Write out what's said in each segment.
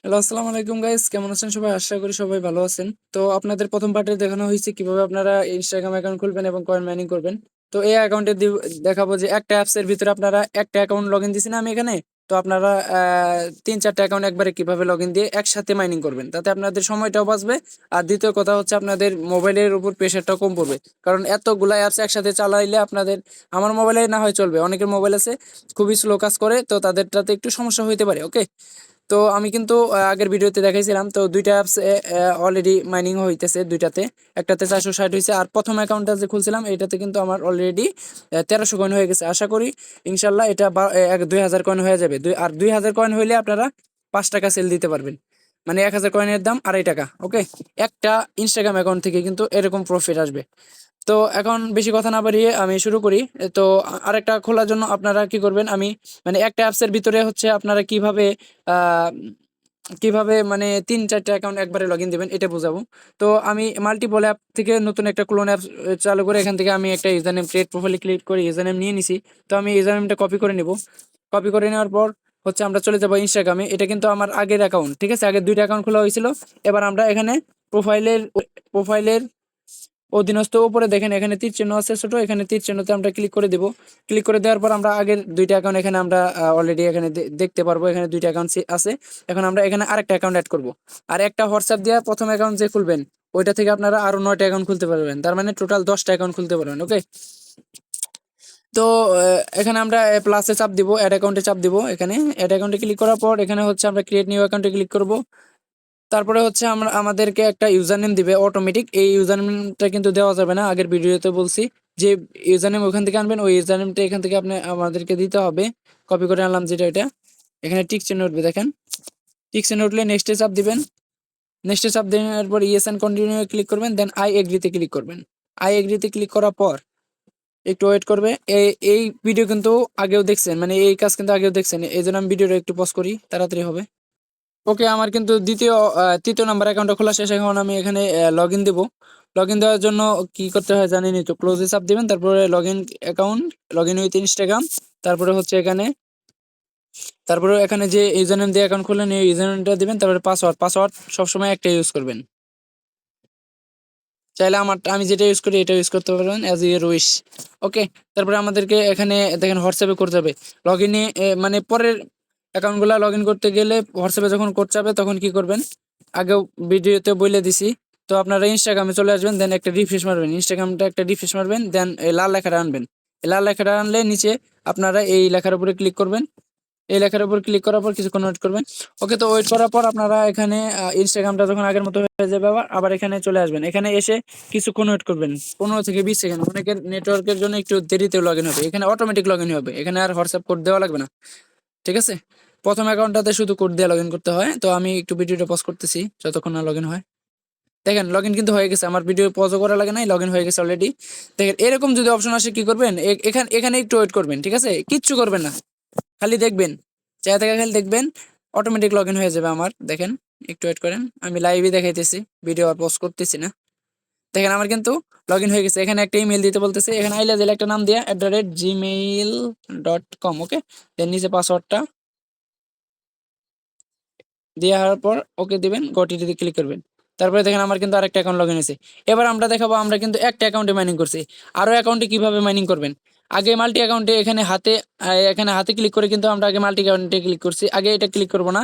Hello, আসসালামু আলাইকুম guys, কেমন আছেন সবাই? আশা করি সবাই ভালো আছেন। তো আপনাদের প্রথম পার্টে দেখানো হয়েছে কিভাবে আপনারা ইনস্টাগ্রাম অ্যাকাউন্ট খুলবেন এবং কয়েন মাইনিং করবেন। তো এই অ্যাকাউন্টে দেখাবো যে একটা অ্যাপস এর ভিতরে আপনারা একটা অ্যাকাউন্ট লগ ইন দিছি না আমি এখানে। তো আপনারা 3-4টা অ্যাকাউন্ট একবারে কিভাবে লগ ইন দিয়ে একসাথে মাইনিং করবেন, তাতে আপনাদের সময়টাও বাঁচবে। আর দ্বিতীয় কথা হচ্ছে আপনাদের মোবাইলের উপর প্রেশারটাও কম পড়বে, কারণ এতগুলা অ্যাপস একসাথে চালাইলে আপনাদের, আমার মোবাইলে না হয় চলবে, অনেকের মোবাইল আছে খুবই স্লো কাজ করে, তো তাদেরটাতে একটু সমস্যা হইতে পারে। ওকে, তো আমি কিন্তু আগের ভিডিওতে দেখাইছিলাম, তো দুইটা অ্যাপস অলরেডি মাইনিং হইতেছে দুইটাতে। একটাতে 460 হয়েছে, আর প্রথম অ্যাকাউন্টটা যে খুলছিলাম এটাতে কিন্তু আমার অলরেডি 1300 কয়েন হয়ে গেছে। আশা করি ইনশাল্লাহ এটা 2000 কয়েন হয়ে যাবে। আর 2000 কয়েন হইলে আপনারা 5 টাকা সেল দিতে পারবেন, মানে 1000 কয়েনের দাম 2.5 টাকা। ওকে, একটা ইনস্টাগ্রাম অ্যাকাউন্ট থেকে কিন্তু এরকম প্রফিট আসবে। তো এখন বেশি কথা না বাড়িয়ে আমি শুরু করি। তো আরেকটা খোলার জন্য আপনারা কি করবেন, আমি মানে একটা অ্যাপসের ভিতরে হচ্ছে আপনারা কিভাবে আহ, কিভাবে মানে 3-4টা অ্যাকাউন্ট একবারে লগ ইন দেবেন এটা বোঝাবো। তো আমি মাল্টিপল অ্যাপ থেকে নতুন একটা ক্লোন অ্যাপ চালু করে এখান থেকে আমি একটা ইউজার নেম ক্রিয়েট প্রোফাইলে ক্লিক করে ইউজার নেম নিয়ে নিছি। তো আমি ইউজার নেমটা কপি করে নিব। কপি করে নেওয়ার পর হচ্ছে আমরা চলে যাবো ইনস্টাগ্রামে। এটা কিন্তু আমার আগের অ্যাকাউন্ট, ঠিক আছে? আগের দুইটা অ্যাকাউন্ট খোলা হয়েছিল। এবার আমরা এখানে প্রোফাইলের অধীনস্থ উপরে দেখেন এখানে তীর চিহ্ন আছে ছোট, এখানে তীর চিহ্নতে আমরা ক্লিক করে দেব। ক্লিক করে দেওয়ার পর আমরা আগের দুইটা অ্যাকাউন্ট এখানে আমরা অলরেডি এখানে দেখতে পারবো, এখানে দুইটা অ্যাকাউন্ট আছে। এখন আমরা এখানে আরেকটা অ্যাকাউন্ট অ্যাড করব। আর একটা হোয়াটসঅ্যাপ দিয়ে প্রথম অ্যাকাউন্ট যে খুলবেন ওইটা থেকে আপনারা আরো 9টা অ্যাকাউন্ট খুলতে পারবেন, তার মানে টোটাল 10টা অ্যাকাউন্ট খুলতে পারবেন। ওকে, তো এখানে আমরা প্লাসে চাপ দিব, অ্যাড অ্যাকাউন্টে চাপ দিব। এখানে অ্যাড অ্যাকাউন্টে ক্লিক করার পর এখানে হচ্ছে আমরা ক্রিয়েট নিউ অ্যাকাউন্টে ক্লিক করব। তারপরে হচ্ছে আমরা আমাদেরকে একটা ইউজার নেম দিবে অটোমেটিক। এই ইউজার নেমটা কিন্তু দেওয়া যাবে না, আগের ভিডিওতে বলছি যে ইউজার নেম ওখান থেকে আনবেন, ওই ইউজার নেমটা এখান থেকে আপনি আমাদেরকে দিতে হবে। কপি করে আনলাম যেটা, এটা এখানে টিক চিহ্ন উঠবে, দেখেন টিক চিহ্ন উঠলে নেক্সটে চাপ দিবেন। নেক্সটে চাপ দেওয়ার পর ইয়েস এন্ড কন্টিনিউ ক্লিক করবেন, দেন আই এগ্রিতে ক্লিক করবেন। আই এগ্রিতে ক্লিক করার পর একটু ওয়েট করবে। এই এই ভিডিও কিন্তু আগেও দেখছেন, মানে এই কাজ কিন্তু আগেও দেখছেন, এই জন্য আমি ভিডিওটা একটু পজ করি, তাড়াতাড়ি হবে। ওকে, আমার কিন্তু তৃতীয় নাম্বার অ্যাকাউন্টটা খোলা শেষ। এখন আমি এখানে লগ ইন দেবো। লগ ইন দেওয়ার জন্য কি করতে হয় জানেনই তো, ক্লোজে চাপ দিবেন, তারপরে log in account, log in with Instagram. তারপরে হচ্ছে এখানে যে ইউজার নেম দিয়ে অ্যাকাউন্ট খুললেন এই ইউজার নেমটা দিবেন, তারপরে পাসওয়ার্ড। পাসওয়ার্ড সবসময় একটা ইউজ করবেন, চাইলে আমি যেটা ইউজ করি এটা ইউজ করতে পারবেন, অ্যাজ ইউর উইশ। ওকে, তারপরে আমাদেরকে এখানে দেখেন হোয়াটসঅ্যাপে করতে হবে লগ ইনে, মানে পরের অ্যাকাউন্টগুলো লগ ইন করতে গেলে হোয়াটসঅ্যাপে যখন করতে হবে তখন কি করবেন, আগেও ভিডিওতে বলে দিছি। তো আপনারা ইনস্টাগ্রামে চলে আসবেন, দেন একটা রিফ্রেশ মারবেন, ইনস্টাগ্রামটা একটা রিফ্রেশ মারবেন, দেন এই লাল লেখাটা আনবেন। এই লাল লেখাটা আনলে নিচে আপনারা এই লেখার উপরে ক্লিক করবেন। এই লেখার উপর ক্লিক করার পর কিছুক্ষণ ওয়েট করবেন। ওকে, তো ওয়েট করার পর আপনারা এখানে ইনস্টাগ্রামটা যখন আগের মতো হয়ে যাবে আবার এখানে চলে আসবেন। এখানে এসে কিছুক্ষণ ওয়েট করবেন, 15 থেকে 20 সেকেন্ড। অনেকের নেটওয়ার্কের জন্য একটু দেরিতে লগ ইন হবে, এখানে অটোমেটিক লগ ইন হবে, এখানে আর হোয়াটসঅ্যাপ কোড দেওয়া লাগবে না। ঠিক আছে, প্রথম অ্যাকাউন্টটাতে শুধু কোড দিয়ে লগ ইন করতে হয়। তো আমি একটু ভিডিওটা পজ করতেছি যতক্ষণ না লগ ইন হয়। দেখেন লগ ইন কিন্তু হয়ে গেছে, আমার ভিডিও পজও করা লাগে নাই, লগ ইন হয়ে গেছে অলরেডি। দেখেন এরকম যদি অপশন আসে কি করবেন, এখানে এখানে একটু ওয়েট করবেন, ঠিক আছে? কিচ্ছু করবেন না, খালি দেখবেন, চাই থেকে খালি দেখবেন, অটোমেটিক লগ ইন হয়ে যাবে আমার। দেখেন একটু ওয়েট করেন, আমি লাইভই দেখাইতেছি, ভিডিও আর পোস্ট করতেছি না। দেখেন আমার কিন্তু লগ ইন হয়ে গেছে। এখানে একটা ইমেল দিতে বলতেছে, এখানে আইলা জেলে একটা নাম দিয়া @gmail.com। ওকে, দেন নিচে পাসওয়ার্ডটা দিয়ে হওয়ার পর ওকে দিবেন, গটিতে ক্লিক করবেন। তারপরে দেখেন আমার কিন্তু আরেকটা অ্যাকাউন্ট লগ ইন হয়েছে। এবার আমরা দেখাবো আমরা কিন্তু একটা অ্যাকাউন্টে মাইনিং করছি, আরো অ্যাকাউন্টে কিভাবে মাইনিং করবেন। আগে মাল্টি অ্যাকাউন্টে এখানে হাতে ক্লিক করে কিন্তু আমরা আগে মাল্টি অ্যাকাউন্টে ক্লিক করছি, আগে এটা ক্লিক করব না।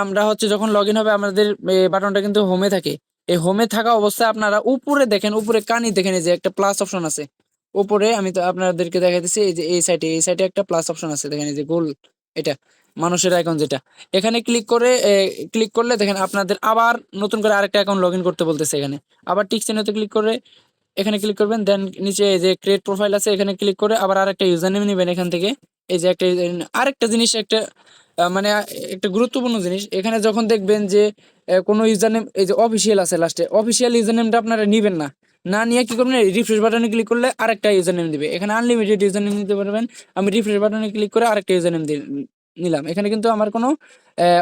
আমরা হচ্ছে যখন লগ ইন হবে আমাদের বাটনটা কিন্তু হোমে থাকে। এই হোমে থাকা অবস্থায় আপনারা উপরে দেখেন, উপরে কানি দেখেন, এই যে একটা প্লাস অপশন আছে উপরে, আমি তো আপনাদেরকে দেখাইতেছি, এই যে এই সাইডে একটা প্লাস অপশন আছে, দেখেন এই যে গোল, এটা মানুষের আইকন যেটা। এখানে ক্লিক করলে দেখেন আপনাদের আবার নতুন করে আরেকটা অ্যাকাউন্ট লগ ইন করতে বলতেছে। এখানে আবার টিক চিহ্নতে ক্লিক করে এখানে ক্লিক করবেন, দেন নিচে যে ক্রিয়েট প্রোফাইল আছে এখানে ক্লিক করে আবার আরেকটা ইউজার নেম নেবেন এখান থেকে। এই যে আরেকটা জিনিস, মানে একটা গুরুত্বপূর্ণ জিনিস, এখানে যখন দেখবেন যে কোনো ইউজার নেম এই যে অফিসিয়াল আছে লাস্টে, অফিসিয়াল ইউজার নেমটা আপনারা নিবেন না। না নিয়ে কি করবেন, রিফ্রেশ বাটনে ক্লিক করলে আরেকটা ইউজার নেম দিবে, এখানে আনলিমিটেড ইউজার নেম নিতে পারবেন। আমি রিফ্রেশ বাটনে ক্লিক করে আরেকটা ইউজার নেম নিলাম। এখানে কিন্তু আমার কোনো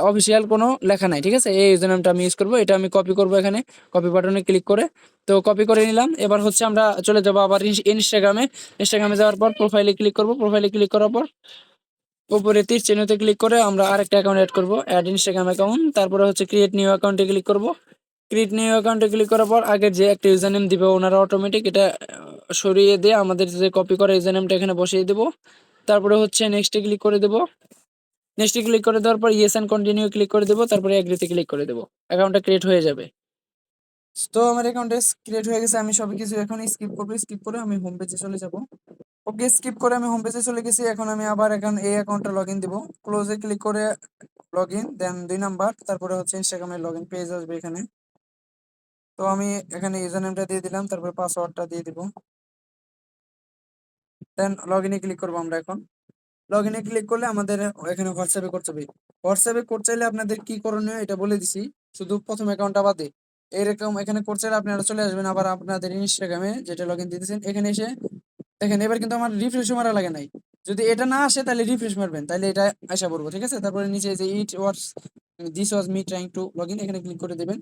অফিসিয়াল কোনো লেখা নাই, ঠিক আছে? এই ইউজার নেমটা আমি ইউজ করবো, এটা আমি কপি করবো, এখানে কপি বাটনে ক্লিক করে তো কপি করে নিলাম। এবার হচ্ছে আমরা চলে যাবো আবার ইনস্টাগ্রামে। ইনস্টাগ্রামে যাওয়ার পর প্রোফাইলে ক্লিক করবো, প্রোফাইলে ক্লিক করার পর উপরে তীর চিহ্নতে ক্লিক করে আমরা আরেকটা অ্যাকাউন্ট অ্যাড করব, অ্যাড ইনস্টাগ্রাম অ্যাকাউন্ট। তারপরে হচ্ছে ক্রিয়েট নিউ অ্যাকাউন্টে ক্লিক করব। ক্রিয়েট নিউ অ্যাকাউন্টে ক্লিক করার পর আগের যে একটা ইউজার নেম দিবে ওনারা অটোমেটিক এটা সরিয়ে দিয়ে আমাদের যে কপি করা ইউজার নেমটা এখানে বসিয়ে দেবো। তারপরে হচ্ছে নেক্সটে ক্লিক করে দেবো। নেক্সটে ক্লিক করে দেওয়ার পর ইয়েস অ্যান্ড কন্টিনিউ ক্লিক করে দেবো, তারপরে এগ্রিতে ক্লিক করে দেবো। অ্যাকাউন্টটা ক্রিয়েট হয়ে যাবে। তো আমার অ্যাকাউন্টে ক্রিয়েট হয়ে গেছে, আমি সব কিছু এখন স্কিপ করবো। স্কিপ করে আমি হোম পেজে চলে যাব। ওকে, স্কিপ করে আমি হোম পেজে চলে গেছি। এখন আমি আবার এই অ্যাকাউন্টটা লগ ইন দিব। ক্লোজে ক্লিক করে লগ ইন, দেন 2 নাম্বার, তারপরে হচ্ছে ইনস্টাগ্রামের লগ ইন পেজ আসবে এখানে। তো আমি এখানে ইউজার নেমটা দিয়ে দিলাম, তারপরে পাসওয়ার্ডটা দিয়ে দিব। দেন লগ ইনে ক্লিক করবো আমরা এখন। লগ ইনে ক্লিক করলে আমাদের এখানে হোয়াটসঅ্যাপে করতে হবে। হোয়াটসঅ্যাপে কোড চাইলে আপনাদের কি করণীয় এটা বলে দিছি, শুধু প্রথম অ্যাকাউন্টটা বাদে। এরকম এখানে কোড চাইলে আপনারা চলে আসবেন আবার আপনাদের ইনস্টাগ্রামে যেটা লগ ইন দিতেছেন এখানে এসে দেখেন। এবার কিন্তু আমার রিফ্রেশ মারা লাগে নাই। যদি এটা না আসে তাহলে রিফ্রেশ মারবেন, তাহলে এটা আশা করবো, ঠিক আছে। তারপরে নিচে যে it was this was me trying to log in, এখানে ক্লিক করে দেবেন।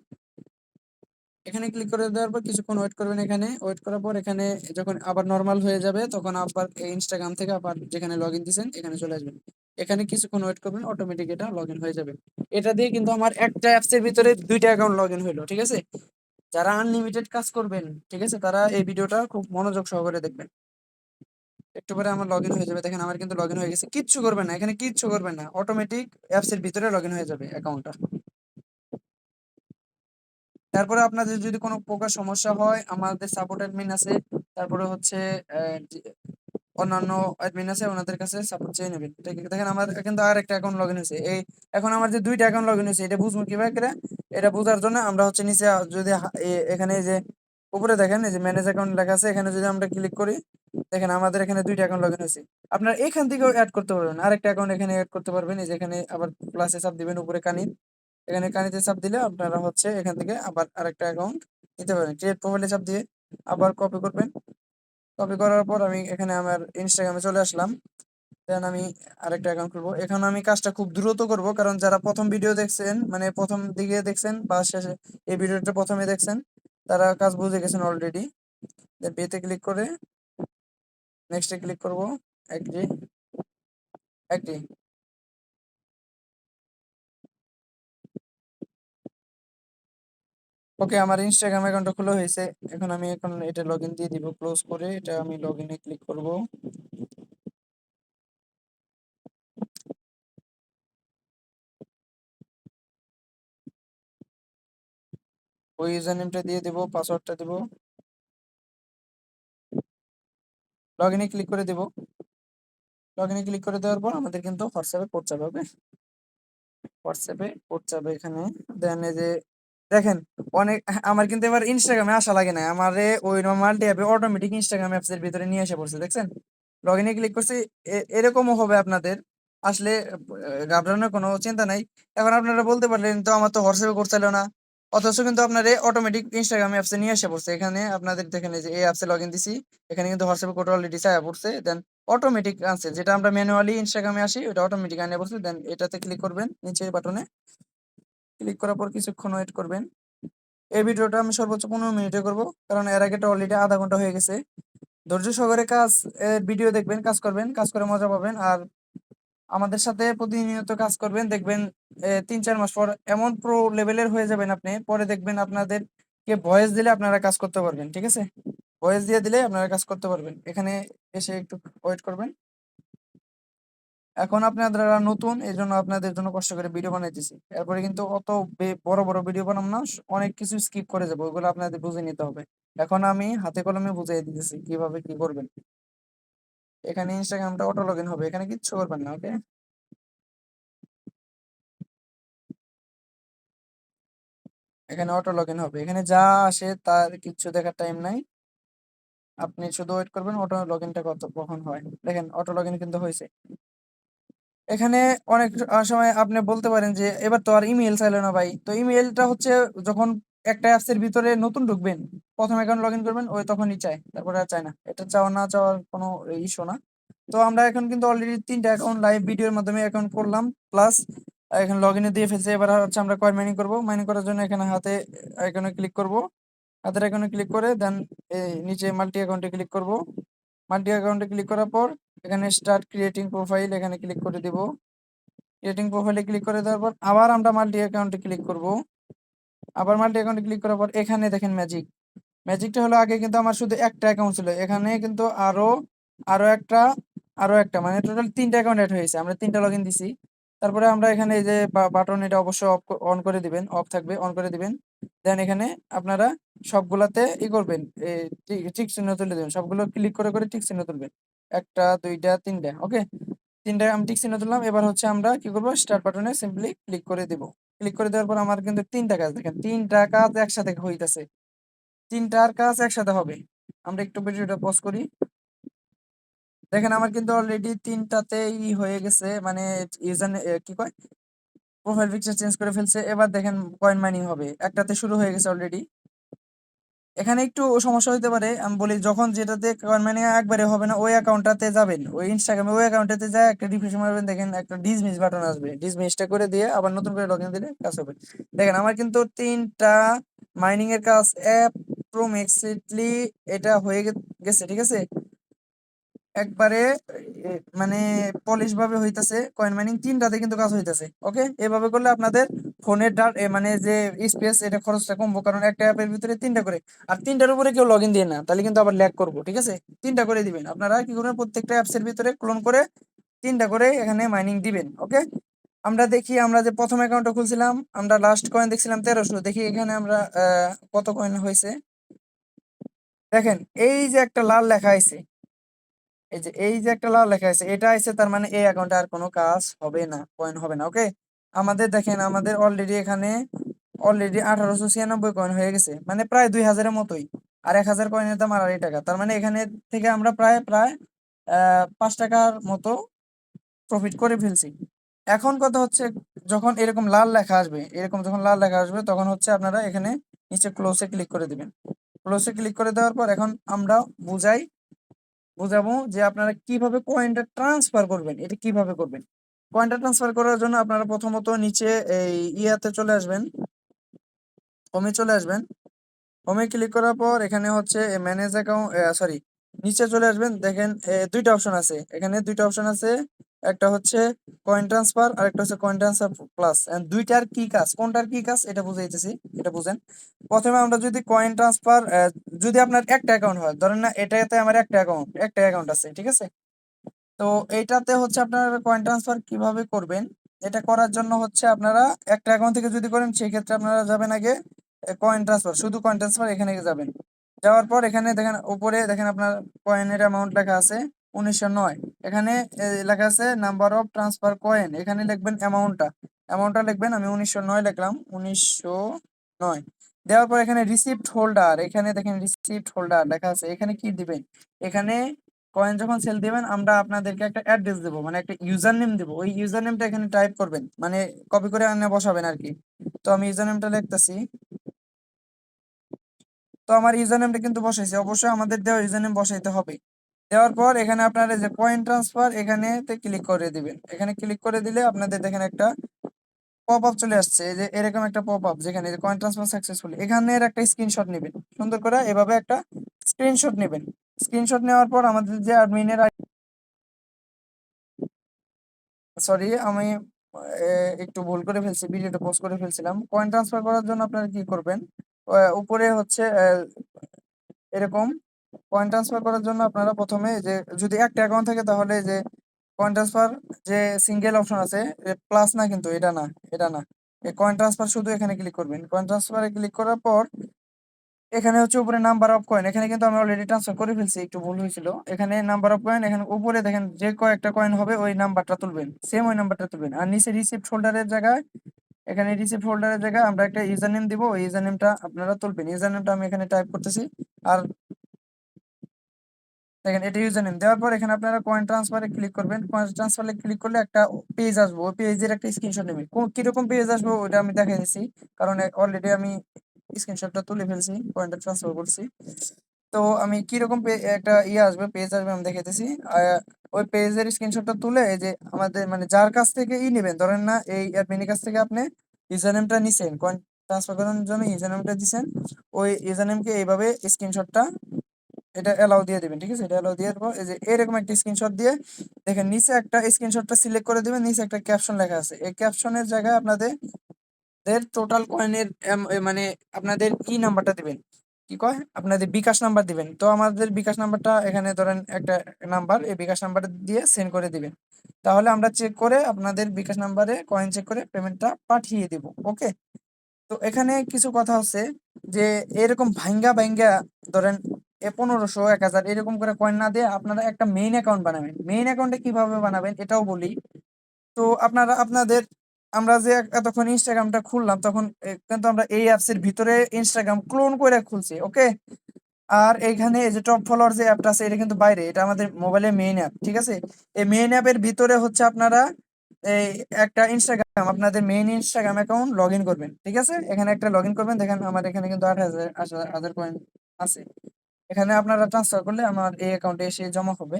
এখানে ক্লিক করে দেওয়ার পর কিছুক্ষণ ওয়েট করবেন। এখানে ওয়েট করার পর এখানে যখন আবার নর্মাল হয়ে যাবে তখন আবার ইনস্টাগ্রাম থেকে আবার যেখানে লগ ইন দিয়েছেন এখানে চলে আসবেন। এখানে কিছুক্ষণ ওয়েট করবেন, অটোমেটিক এটা লগ ইন হয়ে যাবে। এটা দিয়ে কিন্তু আমার একটা অ্যাপস এর ভিতরে 2টা অ্যাকাউন্ট লগ ইন হলো, ঠিক আছে। যারা আনলিমিটেড কাজ করবেন, ঠিক আছে, তারা এই ভিডিওটা খুব মনোযোগ সহকারে দেখবেন। একটু পরে আমার লগ ইন হয়ে যাবে। দেখেন আমার কিন্তু লগ ইন হয়ে গেছে। কিচ্ছু করবেন না, এখানে কিচ্ছু করবেন না, অটোমেটিক অ্যাপস এর ভিতরে লগ ইন হয়ে যাবে অ্যাকাউন্টটা। তারপরে আপনাদের যদি কোনো প্রকার সমস্যা হয় আমাদের সাপোর্ট অ্যাডমিন আছে, তারপরে হচ্ছে অন্যান্য অ্যাডমিন আছে, ওনাদের কাছে সাপোর্ট চেয়ে নেবেন। দেখেন আমার কিন্তু আর একটা অ্যাকাউন্ট লগ ইন হয়েছে। এই এখন আমার যে 2টা অ্যাকাউন্ট লগ ইন হয়েছে এটা বুঝবো কিভাবে করে? এটা বোঝার জন্য আমরা হচ্ছে নিচে যদি এখানে যে উপরে দেখেন এই যে ম্যানেজ অ্যাকাউন্ট লেখা আছে, এখানে যদি আমরা ক্লিক করি দেখেন আমাদের এখানে 2টা অ্যাকাউন্ট লগ ইন হয়েছে। আপনারা এখান থেকেও অ্যাড করতে পারবেন, আরেকটা অ্যাকাউন্ট এখানে অ্যাড করতে পারবেন। এই যে এখানে আবার প্লাসে চাপ দিবেন উপরে কানি, এখানে কানিতে চাপ দিলে আপনারা হচ্ছে এখান থেকে আবার আরেকটা অ্যাকাউন্ট নিতে পারবেন। ক্রিয়েট প্রোফাইলে চাপ দিয়ে আবার কপি করবেন। কপি করার পর আমি এখানে আমার ইনস্টাগ্রামে চলে আসলাম। দেন আমি আরেকটা অ্যাকাউন্ট খুলবো। এখন আমি কাজটা খুব দ্রুত করব, কারণ যারা প্রথম ভিডিও দেখছেন মানে প্রথম দিকে দেখছেন বা শেষে এই ভিডিওটা প্রথমে দেখছেন তারা কাজ বুঝে গেছেন অলরেডি। দেন বিয়েতে ক্লিক করে নেক্সটে ক্লিক করব, এগ্রি, এগ্রি। ওকে, আমার ইনস্টাগ্রাম অ্যাকাউন্টটা খোলা হয়েছে। এখন এটা লগ ইন দিয়ে দিব। ক্লোজ করে এটা আমি লগ ইনে ক্লিক করব। ওই ইউজার নেমটা দিয়ে দেবো, পাসওয়ার্ডটা দেবো, লগ ইনে ক্লিক করে দেবো। লগ ইনে ক্লিক করে দেওয়ার পর আমাদের কিন্তু হোয়াটসঅ্যাপে কোড যাবে। ওকে, হোয়াটসঅ্যাপে কোড যাবে এখানে। দেন এই যে দেখেন অনেক আমার কিন্তু এবার ইনস্টাগ্রামে আসা লাগে না, আমারে ওই নর্মাল ট্যাবে অটোমেটিক ইনস্টাগ্রাম অ্যাপস এর ভিতরে নিয়ে এসে পড়ছে, দেখছেন। লগ ইনে ক্লিক করছি, এরকমও হবে আপনাদের। আসলে ঘাবড়ানোর কোনো চিন্তা নাই। এখন আপনারা বলতে পারলেন তো আমার তো হোয়াটসঅ্যাপে কোড চাইলো না, অথচ কিন্তু আপনার অটোমেটিক ইনস্টাগ্রাম অ্যাপসে নিয়ে এসে পড়ছে। এখানে আপনাদের দেখেন এই যে এই অ্যাপসে লগ ইন দিছি, এখানে কিন্তু হোয়াটসঅ্যাপে কোড অলরেডি চায়া পড়ছে। দেন অটোমেটিক আনছে, যেটা আমরা ম্যানুয়ালি ইনস্টাগ্রামে আসি ওটা অটোমেটিক আনিয়ে পড়ছে। দেন এটাতে ক্লিক করবেন, নিচে বাটনে ক্লিক করার পর কিছুক্ষণ ওয়েট করবেন। এই ভিডিওটা আমি সর্বোচ্চ 15 মিনিটে করব, কারণ এর আগেটা অলরেডি আধা ঘন্টা হয়ে গেছে। ধৈর্য সহকারে কাজ ভিডিও দেখবেন, কাজ করবেন, কাজ করে মজা পাবেন। আর আমাদের সাথে প্রতিনিয়ত কাজ করবেন, দেখবেন 3-4 মাস পর এমন প্রো লেভেলের হয়ে যাবেন আপনি। পরে দেখবেন আপনাদেরকে ভয়েস দিলে আপনারা কাজ করতে পারবেন, ঠিক আছে। ভয়েস দিয়ে দিলে আপনারা কাজ করতে পারবেন। এখানে এসে একটু ওয়েট করবেন। এখন আপনারা নতুন, এই জন্য আপনাদের জন্য কষ্ট করে ভিডিও বানাইতেছি। এরপরে কিন্তু অত বড় বড় ভিডিও বানাবো না, অনেক কিছু স্কিপ করে যাবো, ওইগুলো আপনাদের বুঝে নিতে হবে। এখন আমি হাতে কলমে বুঝিয়ে দিতেছি কিভাবে কি করবেন। এখানে ইনস্টাগ্রামটা অটো লগ ইন হবে, এখানে কিচ্ছু করবেন না। ওকে, এখানে অটো লগ ইন হবে, এখানে যা আসে তার কিচ্ছু দেখার টাইম নাই। আপনি শুধু ওয়েট করবেন অটো লগ ইনটা কখন হয়। দেখেন অটো লগ ইন কিন্তু হয়েছে। এখানে অনেক সময় আপনি বলতে পারেন যে এবার তো আর ইমেল চাইলো না ভাই। তো ইমেলটা হচ্ছে যখন একটা অ্যাপস এর ভিতরে নতুন ঢুকবেন, প্রথম অ্যাকাউন্ট লগ ইন করবেন, ওই তখনই চায়, তারপরে আর চায় না। এটা চাওয়া না চাওয়ার কোনো ইস্যু না। তো আমরা এখন কিন্তু অলরেডি 3টা অ্যাকাউন্ট লাইভ ভিডিওর মাধ্যমে অ্যাকাউন্ট করলাম, প্লাস এখন লগ ইনে দিয়ে ফেলছে। এবার হচ্ছে আমরা কয়েন মাইনিং করবো। মাইনিং করার জন্য এখানে হাতে আইকনে ক্লিক করব। হাতের আইকনে ক্লিক করে দেন নিচে মাল্টি অ্যাকাউন্টে ক্লিক করব। মাল্টি অ্যাকাউন্টে ক্লিক করার পর এখানে স্টার্ট ক্রিয়েটিং প্রোফাইল এখানে ক্লিক করে দিব। ক্রিয়েটিং প্রোফাইলে ক্লিক করে দেওয়ার পর আবার আমরা মাল্টি অ্যাকাউন্টে ক্লিক করব। আবার মাল্টি অ্যাকাউন্টে ক্লিক করার পর এখানে দেখেন ম্যাজিকটা হলো আগে কিন্তু আমার শুধু একটা অ্যাকাউন্ট ছিল, এখানে কিন্তু আরো একটা মানে টোটাল তিনটা অ্যাকাউন্ট অ্যাড হয়েছে, আমরা তিনটা লগ ইন দিছি। তারপরে আমরা এখানে এই যে বাটন, এটা অবশ্যই অন করে দিবেন, অফ থাকবে, অন করে দিবেন। দেন এখানে আপনারা সবগুলাতে ই করবেন, টিক চিহ্ন তুলে দেবেন, সবগুলো ক্লিক করে করে টিক চিহ্ন তুলবেন, একটা দুইটা তিনটা, ওকে। তিনটা আমি টিক চিহ্ন তুললাম। এবার হচ্ছে আমরা কি করবো, স্টার্ট বাটনে সিম্পলি ক্লিক করে দিব। ক্লিক করে দেওয়ার পর আমার কিন্তু তিনটা কাজ, দেখেন তিনটা কাজ একসাথে হইতাছে, তিনটার কাজ একসাথে হবে। আমরা একটু ভিডিওটা পজ করি। দেখেন আমার কিন্তু অলরেডি তিনটাতেই হয়ে গেছে, মানে ইউজার কি কয়, প্রোফাইল পিকচার চেঞ্জ করে ফেলছে। এবার দেখেন কয়েন মাইনিং হবে, একটাতে শুরু হয়ে গেছে অলরেডি। এখানে একটু সমস্যা হতে পারে, আমি বলি যখন যেটাতে কয়েন মাইনিং একবারে হবে না, ওই অ্যাকাউন্টটাতে যাবেন, ওই ইনস্টাগ্রামে ওই অ্যাকাউন্টটাতে যায় একটা রিফ্রেশ মারবেন, দেখেন একটা ডিসমিস বাটন আসবে, ডিসমিসটা করে দিয়ে আবার নতুন করে লগইন দিলে কাজ হবে। দেখেন আমার কিন্তু তিনটা মাইনিং এর কাজ অ্যাপ্রক্সিমেটলি এটা হয়ে গেছে, ঠিক আছে, একবারে মানে পলিশ ভাবে হইতাছে। কয়েন মাইনিং তিনটাতে কিন্তু কাজ হইতাছে, ওকে। এভাবে করলে আপনাদের ফোনের মানে যে স্পেস, এটা খরচটা কমবো, কারণ একটা অ্যাপের ভিতরে তিনটা করে। আর তিনটার উপরে কেউ লগ ইন দিয়ে না, তাহলে কিন্তু আবার ল্যাগ করবো, ঠিক আছে। তিনটা করে দিবেন আপনারা, কি করবেন, প্রত্যেকটা অ্যাপস এর ভিতরে ক্লোন করে তিনটা করে এখানে মাইনিং দিবেন, ওকে। আমরা দেখি, আমরা যে প্রথম অ্যাকাউন্টটা খুলছিলাম, আমরা লাস্ট কয়েন দেখছিলাম 1300, দেখি এখানে আমরা কত কয়েন হয়েছে। দেখেন এই যে একটা লাল লেখা আছে, এই যে একটা লাল লেখা আছে, এটা আছে, তার মানে এই অ্যাকাউন্টে আর কোনো কাজ হবে না, কয়েন হবে না, ওকে। আমাদের দেখেন, আমাদের অলরেডি এখানে অলরেডি 1896 কয়েন হয়ে গেছে, মানে প্রায় 2000-এর মতোই। আর 1000 কয়েনের দাম 2.5 টাকা, তার মানে এখানে থেকে আমরা প্রায় প্রায় 5 টাকার মতো প্রফিট করে ফেলছি। এখন কথা হচ্ছে, যখন এরকম লাল লেখা আসবে, এরকম যখন লাল লেখা আসবে, তখন হচ্ছে আপনারা এখানে নিচে ক্লোজে ক্লিক করে দিবেন। ক্লোজে ক্লিক করে দেওয়ার পর এখন আমরা বুঝাবো যে আপনারা কিভাবে কয়েনটা ট্রান্সফার করবেন, এটা কিভাবে করবেন। কয়েনটা ট্রান্সফার করার জন্য আপনারা প্রথমত নিচে এই ইয়াতে চলে আসবেন, হোমে চলে আসবেন। হোমে ক্লিক করার পর এখানে হচ্ছে ম্যানেজ অ্যাকাউন্ট, সরি, নিচে চলে আসবেন। দেখেন দুইটা অপশন আছে, এখানে দুইটা অপশন আছে, একটা হচ্ছে কয়েন ট্রান্সফার আর একটা হচ্ছে কয়েন ট্রান্সফার প্লাস। দুইটার কি কাজ, কোনটার কি কাজ, এটা বুঝাইতেছি, এটা বুঝেন। প্রথমে আমরা যদি কয়েন ট্রান্সফার, যদি আপনার একটা অ্যাকাউন্ট হয়, ধরেন না এটাতে আমার একটা অ্যাকাউন্ট আছে, ঠিক আছে। তো এইটাতে হচ্ছে আপনারা কয়েন ট্রান্সফার কিভাবে করবেন, এটা করার জন্য হচ্ছে আপনারা একটা অ্যাকাউন্ট থেকে যদি করেন, সেই ক্ষেত্রে আপনারা যাবেন আগে কয়েন ট্রান্সফার, শুধু কয়েন ট্রান্সফার, এখানে যাবেন। যাওয়ার পর এখানে দেখেন উপরে, দেখেন আপনার কয়েনের অ্যামাউন্ট লেখা আছে 1909। এখানে লেখা আছে নাম্বার অফ ট্রান্সফার কয়েন, এখানে লিখবেন অ্যামাউন্টটা লিখবেন, আমি 1909 লিখলাম, 1909। দেওয়ার পর এখানে রিসিপ্ট হোল্ডার, এখানে দেখেন রিসিপ্ট হোল্ডার লেখা আছে, এখানে কি দিবেন, এখানে কয়েন যখন সেল দিবেন, আমরা আপনাদেরকে একটা অ্যাড্রেস দেবো, মানে একটা ইউজার নেম দেবো, ওই ইউজার নেমটা এখানে টাইপ করবেন, মানে কপি করে আনে বসাবেন আর কি। তো আমি ইউজার নেমটা লিখতেছি। তো আমার ইউজার নেমটা কিন্তু বসাইছি, অবশ্যই আমাদের দেওয়া ইউজার নেম বসাইতে হবে। দেওয়ার পর এখানে আপনারা যে কয়েন ট্রান্সফার, এখানে ক্লিক করে দিবেন। এখানে ক্লিক করে দিলে আপনাদের দেখেন একটা পপ আপ চলে আসছে, এই যে এরকম একটা পপ আপ, যেখানে কয়েন ট্রান্সফার সাকসেসফুল, এখানের একটা স্ক্রিনশট নেবেন, সুন্দর করে এভাবে একটা স্ক্রিনশট নেবেন। স্ক্রিনশট নেওয়ার পর আমাদের যে অ্যাডমিনের, সরি আমি একটু ভুল করে ফেলছি, ভিডিওটা পোস্ট করে ফেলছিলাম। কয়েন ট্রান্সফার করার জন্য আপনারা কি করবেন, উপরে হচ্ছে এরকম কয়েন ট্রান্সফার করার জন্য আপনারা প্রথমে যে, যদি একটা অ্যাকাউন্ট থাকে, তাহলে যে কয়েন ট্রান্সফার যে সিঙ্গেল অপশন আছে, প্লাস না, কিন্তু এটা না, এই কয়েন ট্রান্সফার শুধু এখানে ক্লিক করবেন। কয়েন ট্রান্সফারে ক্লিক করার পর এখানে হচ্ছে উপরে নাম্বার অফ কয়েন, এখানে কিন্তু আমি অলরেডি ট্রান্সফার করে ফেলছি, একটু ভুল হয়েছিল। এখানে নাম্বার অফ কয়েন, এখানে উপরে দেখেন যে কয়েকটা কয়েন হবে, ওই নাম্বারটা তুলবেন, সেম ওই নাম্বারটা তুলবেন। আর নিচে রিসিপ্ট হোল্ডারের জায়গায়, এখানে রিসিপ্ট হোল্ডারের জায়গায় আমরা একটা ইউজার নেম দিব, ওই ইউজার নেমটা আপনারা তুলবেন। ইউজার নেমটা আমি এখানে টাইপ করতেছি। আর দেখেন এটা ইউজার নেম দেওয়ার পর এখানে আপনারা কয়েন ট্রান্সফারে ক্লিক করবেন। কয়েন ট্রান্সফারে ক্লিক করলে একটা পেজ আসবে, ওই পেজের একটা স্ক্রিনশট নেবেন। কিরকম পেজ আসবে ওটা আমি দেখাই দিচ্ছি, কারণ অলরেডি আমি স্ক্রিনশটটা তুলে ফেলছি, কয়েনটা ট্রান্সফার করছি। তো আমি কিরকম একটা আসবে, পেজ আসবে, আমি দেখাইতেছি। ওই পেজের স্ক্রিনশটটা তুলে, এই যে আমাদের মানে যার কাছ থেকে নেবেন, ধরেন না এই অ্যাডমিনের কাছ থেকে আপনি ইউজার নেমটা নিছেন, কয়েন ট্রান্সফার করার জন্য ইউজার নেমটা দিছেন, ওই ইউজার নেমকে এইভাবে স্ক্রিনশটটা এটা অ্যালাউ দিয়ে দিবেন, ঠিক আছে। এটা অ্যালাউ দেওয়ার পর এই যে এরকম একটা স্ক্রিনশট দিয়ে দেখেন নিচে একটা স্ক্রিনশটটা সিলেক্ট করে দিবেন, নিচে একটা ক্যাপশন লেখা আছে, এই ক্যাপশনের জায়গায় আপনাদের টোটাল কয়েনের মানে আপনাদের কি নাম্বারটা দিবেন, কি কয় আপনাদের বিকাশ নাম্বার দিবেন। তো আমাদের বিকাশ নাম্বারটা এখানে ধরেন একটা নাম্বার, এই বিকাশ নাম্বার দিয়ে সেন্ড করে দিবেন, তাহলে আমরা চেক করে আপনাদের বিকাশ নাম্বারে কয়েন চেক করে পেমেন্টটা পাঠিয়ে দিব। ওকে। তো এখানে কিছু কথা হচ্ছে যে এরকম ভাঙ্গা ভাঙ্গা ধরেন 1500 1000 এরকম করে কয়েন না দিয়ে আপনারা একটা মেইন অ্যাকাউন্ট বানাবেন। মেইন অ্যাকাউন্টে কিভাবে বানাবেন এটাও বলি। তো আপনারা আপনাদের আমরা যে এতক্ষণ ইনস্টাগ্রামটা খুললাম তখন কিন্তু আমরা এই অ্যাপস এর ভিতরে ইনস্টাগ্রাম ক্লোন করে খুলছি। ওকে। আর এইখানে এই যে টপ ফলোয়ার যে অ্যাপটা আছে এটা কিন্তু বাইরে, এটা আমাদের মোবাইলের মেইন অ্যাপ, ঠিক আছে। এই মেইন অ্যাপের ভিতরে হচ্ছে আপনারা এই একটা ইনস্টাগ্রাম আপনাদের main Instagram account log in করবেন, ঠিক আছে। এখানে একটা লগ ইন করবেন, দেখেন আমার এখানে কিন্তু 8,000 কয়েন আছে। এখানে আপনারা ট্রান্সফার করলে আমার এই অ্যাকাউন্টে এসে জমা হবে,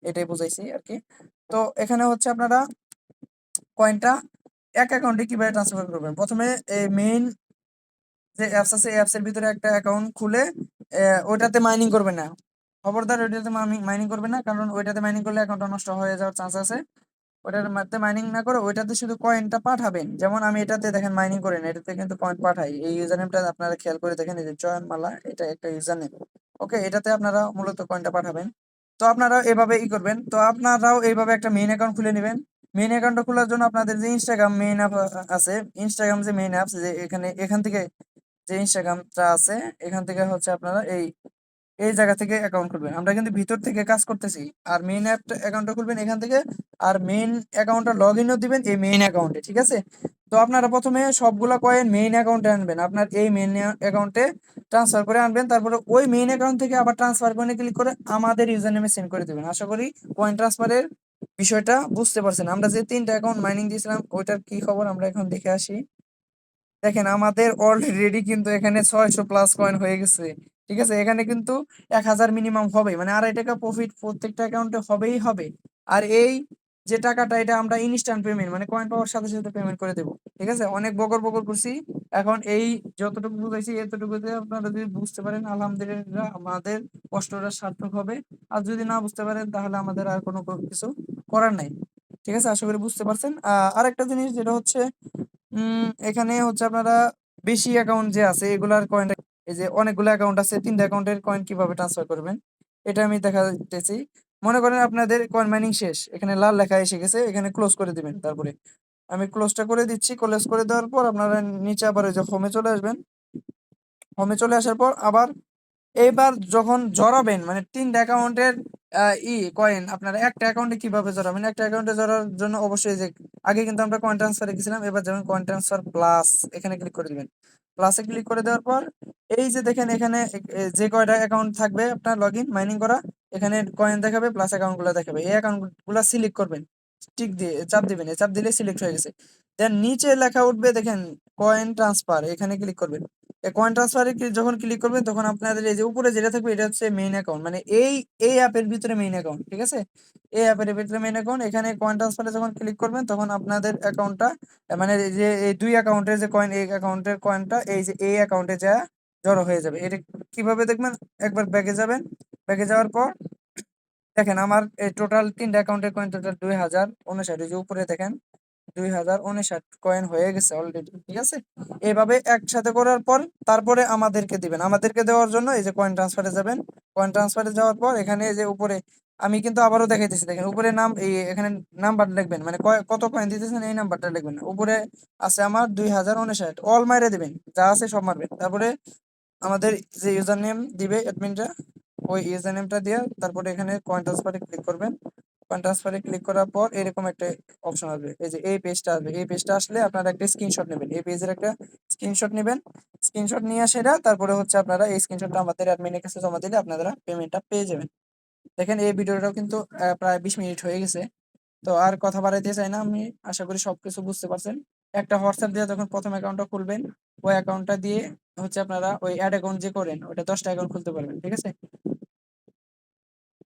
এটাই বুঝাইছি আর কি। তো এখানে হচ্ছে আপনারা কয়েনটা এক অ্যাকাউন্টে কিভাবে ট্রান্সফার করবেন, প্রথমে এই মেইন যে অ্যাপস আছে অ্যাপস এর ভিতরে একটা অ্যাকাউন্ট খুলে ওইটাতে মাইনিং করবেন না, খবরদার ওইটাতে মাইনিং করবেন না, কারণ ওইটাতে মাইনিং করলে অ্যাকাউন্টটা নষ্ট হয়ে যাওয়ার চান্স আছে। ওটার মধ্যে মাইনিং না করে ওইটাতে শুধু কয়েনটা পাঠাবেন, যেমন আমি এটাতে দেখেন মাইনিং করি না, এটাতে কিন্তু কয়েন পাঠাই। এই ইউজার নেমটা আপনারা খেয়াল করে দেখেন, এই যে চয়নমালা, এটা একটা ইউজার নেম। ওকে, এটাতে আপনারা মূলত কয়েনটা পাঠাবেন। তো আপনারা এভাবে করবেন। তো আপনারাও এইভাবে একটা মেইন অ্যাকাউন্ট খুলে নেবেন। মেইন অ্যাকাউন্টটা খোলার জন্য আপনাদের যে ইনস্টাগ্রাম মেইন অ্যাপ আছে, ইনস্টাগ্রাম যে মেইন অ্যাপস, যে এখান থেকে যে ইনস্টাগ্রামটা আছে এখান থেকে হচ্ছে আপনারা এই এই জায়গা থেকে অ্যাকাউন্ট খুলবেন। আমরা কিন্তু ভিতর থেকে কাজ করতেছি। আর মেইন অ্যাকাউন্টটা খুলবেন এখান থেকে, আর মেইন অ্যাকাউন্টটা লগ ইনও দিবেন এই মেইন অ্যাকাউন্টে, ঠিক আছে। তো আপনারা প্রথমে সবগুলা কয়েন মেইন অ্যাকাউন্টে আনবেন, আপনার এই মেইন অ্যাকাউন্টে ট্রান্সফার করে আনবেন, তারপরে ওই মেইন অ্যাকাউন্ট থেকে আবার ট্রান্সফার করে ক্লিক করে আমাদের ইউজার নেমে সেন্ড করে দিবেন। আশা করি কয়েন ট্রান্সফারের বিষয়টা বুঝতে পারছেন। আমরা যে 3টা অ্যাকাউন্ট মাইনিং দিয়েছিলাম ওইটার কি খবর আমরা এখন দেখে আসি। দেখেন আমাদের অলরেডি কিন্তু এখানে 600+ কয়েন হয়ে গেছে, ঠিক আছে। এখানে কিন্তু 1000 মিনিমাম হবে, মানে 2.5 টাকা প্রফিট প্রত্যেকটা অ্যাকাউন্টে হবেই হবে। আর এই যে টাকাটা এটা আমরা ইনস্ট্যান্ট পেমেন্ট, মানে কয়েন পাওয়ার সাথে সাথে পেমেন্ট করে দেবো, ঠিক আছে। অনেক বকর বকর করছি, এখন এই যতটুকু বুঝাইছি এতটুকুতে আপনারা যদি বুঝতে পারেন আলহামদুলিল্লাহ আমাদের কষ্টটা সার্থক হবে। আর যদি না বুঝতে পারেন তাহলে আমাদের আর কোনো কিছু করার নাই, ঠিক আছে। আশা করি বুঝতে পারছেন। আরেকটা জিনিস যেটা হচ্ছে এখানে হচ্ছে আপনারা বেশি অ্যাকাউন্ট যে আছে এগুলার কয়েনটা, এই যে অনেকগুলো অ্যাকাউন্ট আছে 3টা অ্যাকাউন্টের কয়েন কিভাবে ট্রান্সফার করবেন এটা আমি দেখাতেছি। মনে করেন আপনাদের কয়েন মাইনিং শেষ, এখানে লাল লেখা এসে গেছে, এখানে ক্লোজ করে দিবেন। তারপরে আমি ক্লোজটা করে দিচ্ছি। ক্লোজ করে দেওয়ার পর আপনারা নিচে আবার ওই যে হোমে চলে আসবেন। হোমে চলে আসার পর আবার এইবার যখন জড়াবেন, মানে 3টা অ্যাকাউন্টের কয়েন আপনারা একটা অ্যাকাউন্টে কিভাবে জড়াবেন, একটা অ্যাকাউন্টে জড়ার জন্য অবশ্যই যে আগে কিন্তু আমরা কয়েন ট্রান্সফারে গেছিলাম, এবার যেমন কয়েন ট্রান্সফার প্লাস এখানে ক্লিক করে দিবেন। প্লাসে ক্লিক করে দেওয়ার পর এই যে দেখেন এখানে যে কয়টা অ্যাকাউন্ট থাকবে আপনার লগ ইন মাইনিং করা, এখানে কয়েন দেখাবে প্লাস অ্যাকাউন্ট গুলো দেখাবে, এই অ্যাকাউন্ট গুলা সিলেক্ট করবেন, টিক দিয়ে চাপ দিবেন, এই চাপ দিলে সিলেক্ট হয়ে গেছে। দেন নিচে লেখা উঠবে দেখেন কয়েন ট্রান্সফার, এখানে ক্লিক করবেন। কয়েন ট্রান্সফারে যখন ক্লিক করবেন তখন আপনাদের এই যে উপরে যেটা থাকবে এটা হচ্ছে মেইন অ্যাকাউন্ট, মানে এই এই অ্যাপের ভিতরে মেইন অ্যাকাউন্ট, ঠিক আছে। এই অ্যাপের ভিতরে মেইন অ্যাকাউন্ট, এখানে কয়েন ট্রান্সফারে যখন ক্লিক করবেন তখন আপনাদের অ্যাকাউন্টটা মানে এই যে এই দুই অ্যাকাউন্টের যে কয়েন, এই অ্যাকাউন্টের কয়েনটা এই যে এই অ্যাকাউন্টে যা জড়ো হয়ে যাবে। এটা কিভাবে দেখবেন, একবার ব্যাগে যাবেন, ব্যাগে যাওয়ার পর দেখেন আমার এই টোটাল 3টা অ্যাকাউন্টের কয়েন টোটাল 2059, যে উপরে দেখেন 2059 কয়েন হয়ে গেছে অলরেডি, ঠিক আছে। এইভাবে একসাথে করার পর তারপরে আমাদেরকে দিবেন। আমাদেরকে দেওয়ার জন্য এই যে কয়েন ট্রান্সফারে যাবেন। কয়েন ট্রান্সফারে যাওয়ার পর এখানে এই যে উপরে আমি কিন্তু আবারও দেখাইতেছি, দেখেন উপরে নাম এই এখানে নাম্বার লিখবেন, মানে কত কয়েন দিতেছেন এই নাম্বারটা লিখবেন। উপরে আছে আমার 2059, অল মাইরে দিবেন, যা আছে সব মারবেন। তারপরে আমাদের যে ইউজার নেম দিবে অ্যাডমিনটা, ওই ইউজার নেমটা দিয়ে তারপরে এখানে কয়েন ট্রান্সফারে ক্লিক করবেন। কয়েন ট্রান্সফারে ক্লিক করার পর এরকম একটা অপশন আসবে, এই যে এই পেজটা আসবে। এই পেজটা আসলে আপনারা একটা স্ক্রিনশট নেবেন, এই পেজের একটা স্ক্রিনশট নেবেন। স্ক্রিনশট নিয়ে সেটা তারপরে হচ্ছে আপনারা এই স্ক্রিনশটটা আমাদের অ্যাডমিনের কাছে জমা দিলে আপনারা পেমেন্টটা পেয়ে যাবেন। দেখেন এই ভিডিওটাও কিন্তু প্রায় 20 মিনিট হয়ে গেছে। তো আর কথা বাড়াইতে চাই না, আমি আশা করি সবকিছু বুঝতে পারছেন। একটা হোয়াটসঅ্যাপ দিয়ে যখন প্রথম অ্যাকাউন্টটা খুলবেন ওই অ্যাকাউন্টটা দিয়ে হচ্ছে আপনারা ওই অ্যাড অ্যাকাউন্ট যে করেন ওটা 10টা অ্যাকাউন্ট খুলতে পারবেন, ঠিক আছে।